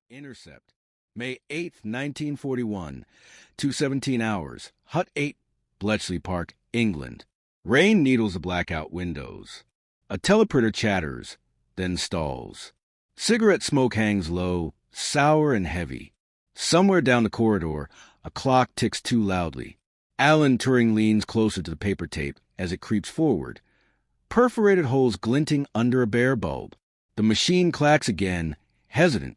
Intercept, May 8th, 1941, 2:17 hours, Hut 8, Bletchley Park, England. Rain needles the blackout windows. A teleprinter chatters, then stalls. Cigarette smoke hangs low, sour and heavy. Somewhere down the corridor, a clock ticks too loudly. Alan Turing leans closer to the paper tape as it creeps forward. Perforated holes glinting under a bare bulb. The machine clacks again, hesitant,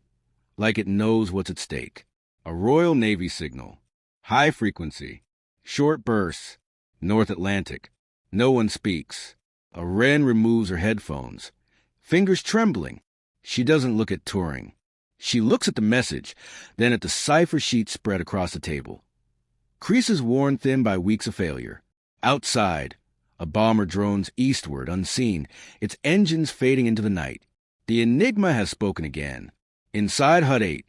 like it knows what's at stake. A Royal Navy signal. High frequency. Short bursts. North Atlantic. No one speaks. A wren removes her headphones. Fingers trembling. She doesn't look at Turing. She looks at the message, then at the cipher sheet spread across the table. Creases worn thin by weeks of failure. Outside, a bomber drones eastward, unseen, its engines fading into the night. The Enigma has spoken again. Inside Hut 8,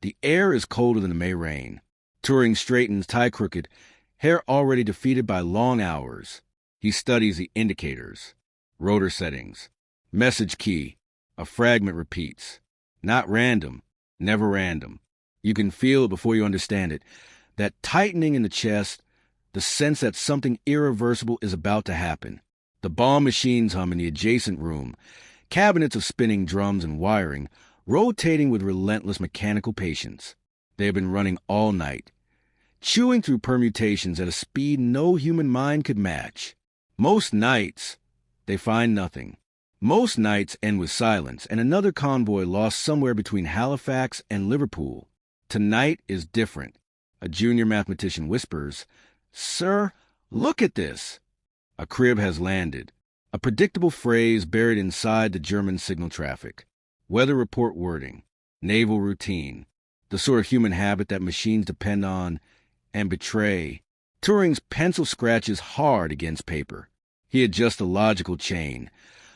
the air is colder than the May rain. Turing straightens, tie crooked, hair already defeated by long hours. He studies the indicators. Rotor settings. Message key. A fragment repeats. Not random. Never random. You can feel it before you understand it. That tightening in the chest, the sense that something irreversible is about to happen. The bomb machines hum in the adjacent room. Cabinets of spinning drums and wiring, rotating with relentless mechanical patience. They have been running all night, chewing through permutations at a speed no human mind could match. Most nights, they find nothing. Most nights end with silence and another convoy lost somewhere between Halifax and Liverpool. Tonight is different. A junior mathematician whispers, "Sir, look at this." A crib has landed. A predictable phrase buried inside the German signal traffic. Weather report wording. Naval routine. The sort of human habit that machines depend on and betray. Turing's pencil scratches hard against paper. He adjusts the logical chain,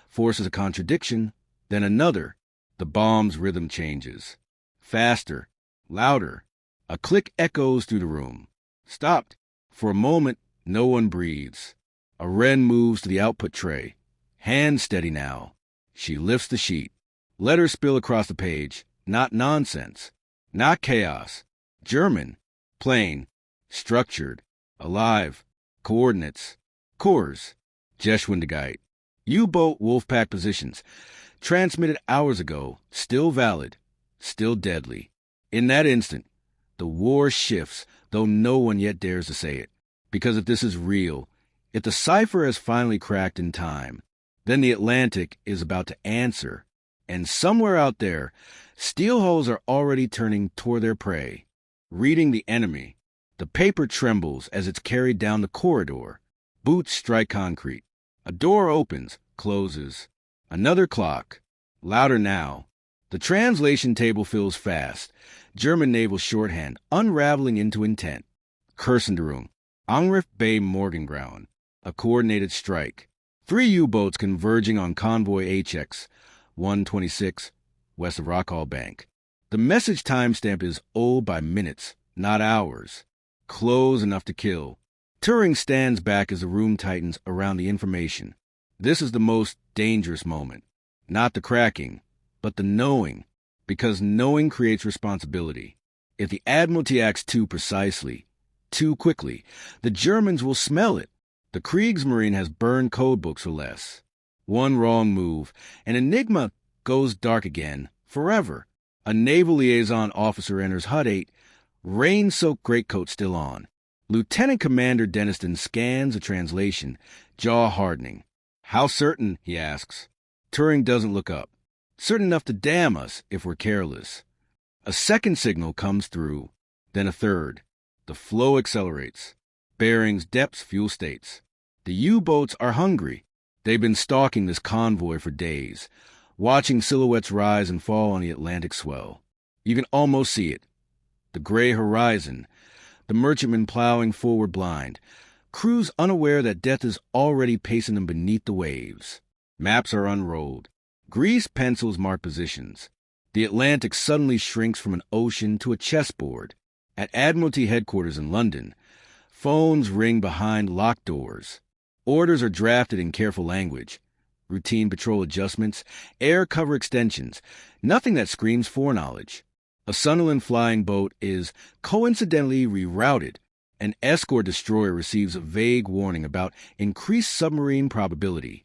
forces a contradiction, then another. The bomb's rhythm changes. Faster, louder. A click echoes through the room. Stopped. For a moment, no one breathes. A wren moves to the output tray. Hand steady now. She lifts the sheet. Letters spill across the page. Not nonsense. Not chaos. German. Plain. Structured. Alive. Coordinates. Kurs. Geschwindigkeit. U-boat Wolfpack positions. Transmitted hours ago. Still valid. Still deadly. In that instant, the war shifts, though no one yet dares to say it. Because if this is real, if the cipher has finally cracked in time, then the Atlantic is about to answer. And somewhere out there, steel hulls are already turning toward their prey. Reading the enemy. The paper trembles as it's carried down the corridor. Boots strike concrete. A door opens, closes. Another clock. Louder now. The translation table fills fast. German naval shorthand unraveling into intent. Kursenderung. Angriff Bay Morgengrauen. A coordinated strike. 3 U-boats converging on convoy HX 126 west of Rockall Bank. The message timestamp is old by minutes, not hours. Close enough to kill. Turing stands back as the room tightens around the information. This is the most dangerous moment. Not the cracking, but the knowing. Because knowing creates responsibility. If the Admiralty acts too precisely, too quickly, the Germans will smell it. The Kriegsmarine has burned codebooks for less. One wrong move, and Enigma goes dark again, forever. A naval liaison officer enters Hut 8, rain-soaked greatcoat still on. Lieutenant Commander Denniston scans the translation, jaw hardening. "How certain?" he asks. Turing doesn't look up. Certain enough to damn us if we're careless. A second signal comes through, then a third. The flow accelerates. Bearings, depths, fuel states. The U-boats are hungry. They've been stalking this convoy for days, watching silhouettes rise and fall on the Atlantic swell. You can almost see it. The gray horizon, the merchantmen plowing forward blind, crews unaware that death is already pacing them beneath the waves. Maps are unrolled. Greased pencils mark positions. The Atlantic suddenly shrinks from an ocean to a chessboard. At Admiralty headquarters in London, phones ring behind locked doors. Orders are drafted in careful language. Routine patrol adjustments, air cover extensions, nothing that screams foreknowledge. A Sunderland flying boat is coincidentally rerouted. An escort destroyer receives a vague warning about increased submarine probability.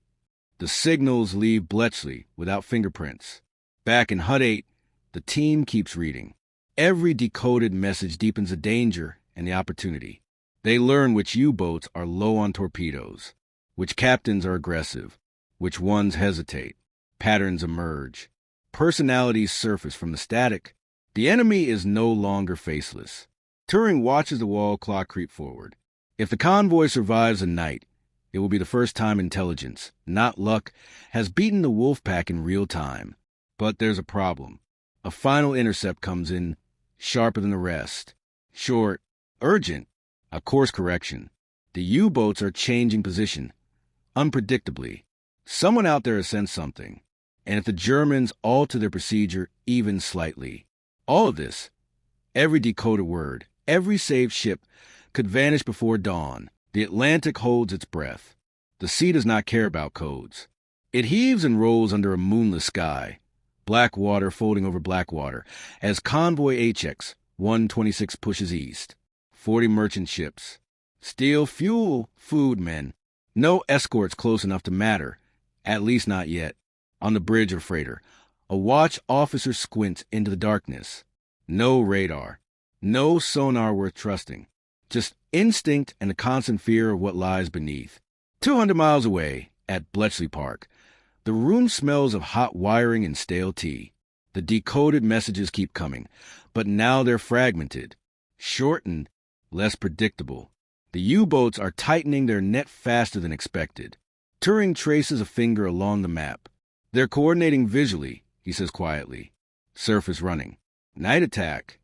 The signals leave Bletchley without fingerprints. Back in Hut 8, the team keeps reading. Every decoded message deepens the danger and the opportunity. They learn which U-boats are low on torpedoes, which captains are aggressive, which ones hesitate. Patterns emerge. Personalities surface from the static. The enemy is no longer faceless. Turing watches the wall clock creep forward. If the convoy survives the night, it will be the first time intelligence, not luck, has beaten the wolf pack in real time. But there's a problem. A final intercept comes in, sharper than the rest. Short, urgent, a course correction. The U-boats are changing position, unpredictably. Someone out there has sensed something. And if the Germans alter their procedure even slightly, all of this, every decoded word, every saved ship, could vanish before dawn. The Atlantic holds its breath. The sea does not care about codes. It heaves and rolls under a moonless sky, black water folding over black water, as convoy HX 126 pushes east. 40 merchant ships. Steel, fuel, food, men. No escorts close enough to matter, at least not yet. On the bridge or freighter, a watch officer squints into the darkness. No radar. No sonar worth trusting. Just instinct and a constant fear of what lies beneath. 200 miles away, at Bletchley Park, the room smells of hot wiring and stale tea. The decoded messages keep coming, but now they're fragmented, shortened, less predictable. The U-boats are tightening their net faster than expected. Turing traces a finger along the map. They're coordinating visually, he says quietly. Surface running. Night attack.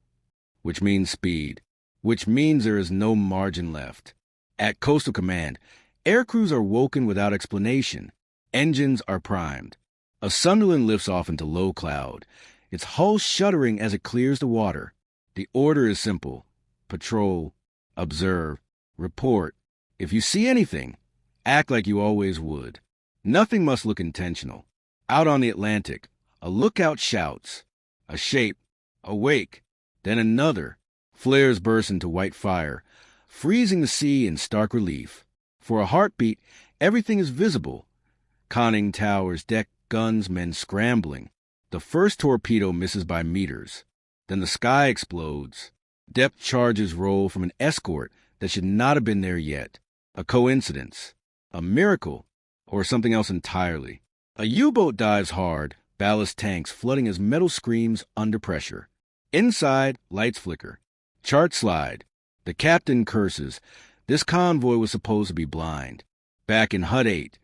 Which means speed. Which means there is no margin left. At Coastal Command, air crews are woken without explanation. Engines are primed. A Sunderland lifts off into low cloud, its hull shuddering as it clears the water. The order is simple. Patrol, observe, report. If you see anything, act like you always would. Nothing must look intentional. Out on the Atlantic, a lookout shouts. A shape, a wake, then another. Flares burst into white fire, freezing the sea in stark relief. For a heartbeat, everything is visible. Conning towers, deck, guns, men scrambling. The first torpedo misses by meters. Then the sky explodes. Depth charges roll from an escort that should not have been there yet. A coincidence. A miracle. Or something else entirely. A U-boat dives hard, ballast tanks flooding as metal screams under pressure. Inside, lights flicker. Charts slide. The captain curses. This convoy was supposed to be blind. Back in Hut 8,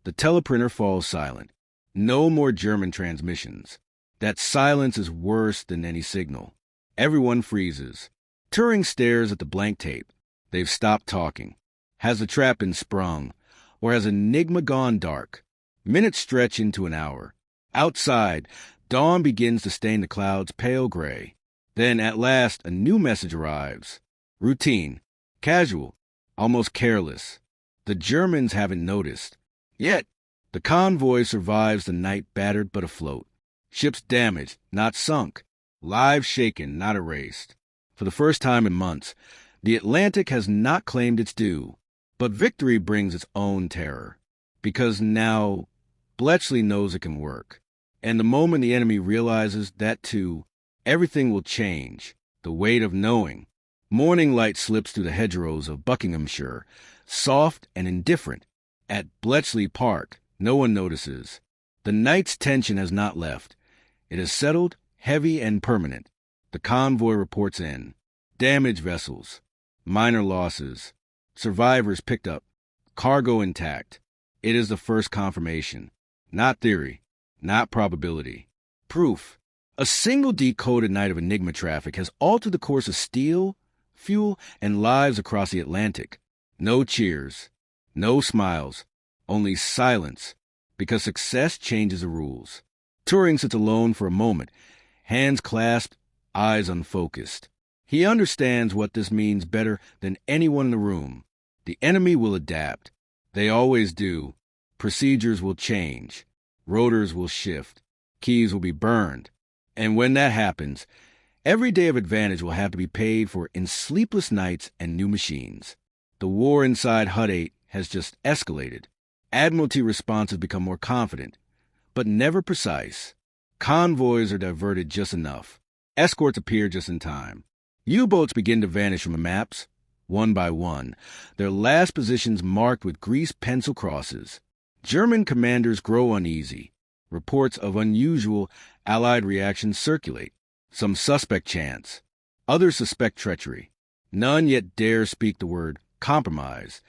the teleprinter falls silent. No more German transmissions. That silence is worse than any signal. Everyone freezes. Turing stares at the blank tape. They've stopped talking. Has the trap been sprung? Or has Enigma gone dark? Minutes stretch into an hour. Outside, dawn begins to stain the clouds pale gray. Then, at last, a new message arrives. Routine. Casual. Almost careless. The Germans haven't noticed. Yet, the convoy survives the night battered but afloat. Ships damaged, not sunk. Lives shaken, not erased. For the first time in months, the Atlantic has not claimed its due. But victory brings its own terror. Because now, Bletchley knows it can work. And the moment the enemy realizes that too, everything will change. The weight of knowing. Morning light slips through the hedgerows of Buckinghamshire, soft and indifferent. At Bletchley Park, no one notices. The night's tension has not left. It is settled, heavy and permanent. The convoy reports in. Damaged vessels. Minor losses. Survivors picked up. Cargo intact. It is the first confirmation. Not theory. Not probability. Proof. A single decoded night of Enigma traffic has altered the course of steel, fuel, and lives across the Atlantic. No cheers. No smiles. Only silence. Because success changes the rules. Turing sits alone for a moment, hands clasped, eyes unfocused. He understands what this means better than anyone in the room. The enemy will adapt. They always do. Procedures will change. Rotors will shift. Keys will be burned. And when that happens, Every day of advantage will have to be paid for in sleepless nights and new machines. The war inside WWII has just escalated. Admiralty responses become more confident, but never precise. Convoys are diverted just enough. Escorts appear just in time. U-boats begin to vanish from the maps, one by one, their last positions marked with greased pencil crosses. German commanders grow uneasy. Reports of unusual Allied reactions circulate. Some suspect chants. Others suspect treachery. None yet dare speak the word compromise.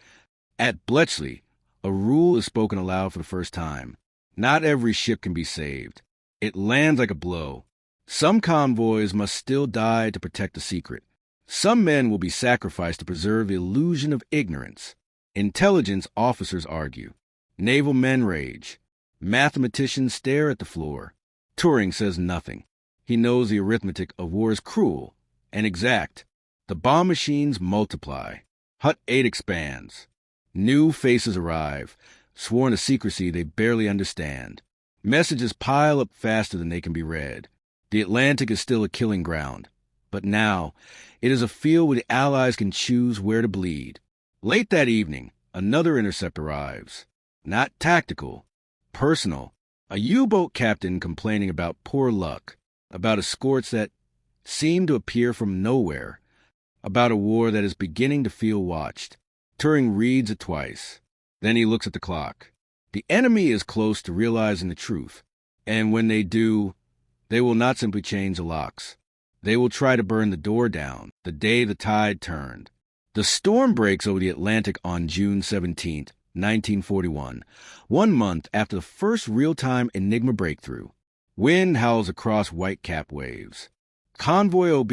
At Bletchley, a rule is spoken aloud for the first time. Not every ship can be saved. It lands like a blow. Some convoys must still die to protect the secret. Some men will be sacrificed to preserve the illusion of ignorance. Intelligence officers argue. Naval men rage. Mathematicians stare at the floor. Turing says nothing. He knows the arithmetic of war is cruel and exact. The bomb machines multiply. WWII expands. New faces arrive, sworn to secrecy they barely understand. Messages pile up faster than they can be read. The Atlantic is still a killing ground, but now it is a field where the Allies can choose where to bleed. Late that evening, another intercept arrives. Not tactical, personal. A U-boat captain complaining about poor luck, about escorts that seem to appear from nowhere, about a war that is beginning to feel watched. Turing reads it twice. Then he looks at the clock. The enemy is close to realizing the truth, and when they do, they will not simply change the locks. They will try to burn the door down the day the tide turned. The storm breaks over the Atlantic on June 17, 1941, 1 month after the first real-time Enigma breakthrough. Wind howls across white-capped waves. Convoy OB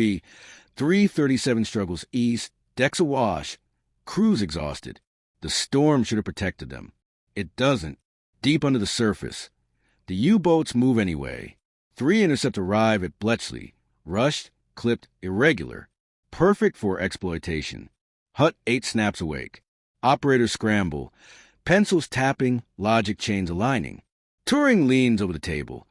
337 struggles east, decks awash, crews exhausted. The storm should have protected them. It doesn't. Deep under the surface, the U-boats move anyway. 3 intercepts arrive at Bletchley, rushed, clipped, irregular, perfect for exploitation. WWII snaps awake. Operators scramble, pencils tapping, logic chains aligning. Turing leans over the table,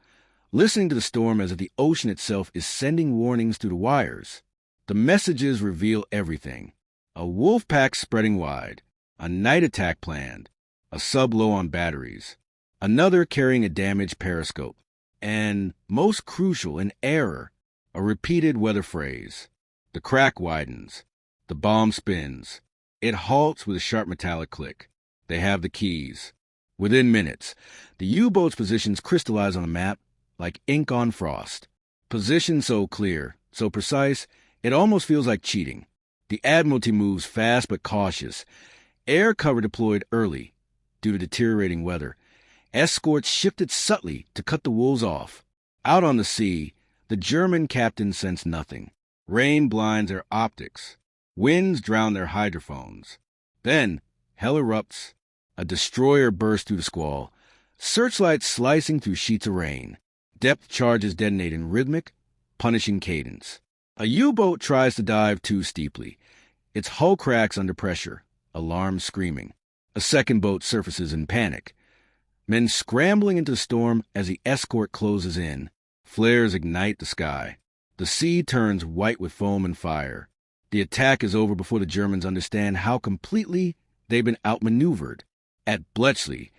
listening to the storm as if the ocean itself is sending warnings through the wires. The messages reveal everything. A wolf pack spreading wide, a night attack planned, a sub low on batteries, another carrying a damaged periscope, and, most crucial, an error, a repeated weather phrase. The crack widens. The bomb spins. It halts with a sharp metallic click. They have the keys. Within minutes, the U-boat's positions crystallize on the map like ink on frost. Positions so clear, so precise, it almost feels like cheating. The Admiralty moves fast but cautious. Air cover deployed early due to deteriorating weather. Escorts shifted subtly to cut the wolves off. Out on the sea, the German captains sense nothing. Rain blinds their optics. Winds drown their hydrophones. Then, hell erupts. A destroyer bursts through the squall. Searchlights slicing through sheets of rain. Depth charges detonate in rhythmic, punishing cadence. A U-boat tries to dive too steeply. Its hull cracks under pressure, alarms screaming. A second boat surfaces in panic. Men scrambling into the storm as the escort closes in. Flares ignite the sky. The sea turns white with foam and fire. The attack is over before the Germans understand how completely they've been outmaneuvered. At Bletchley,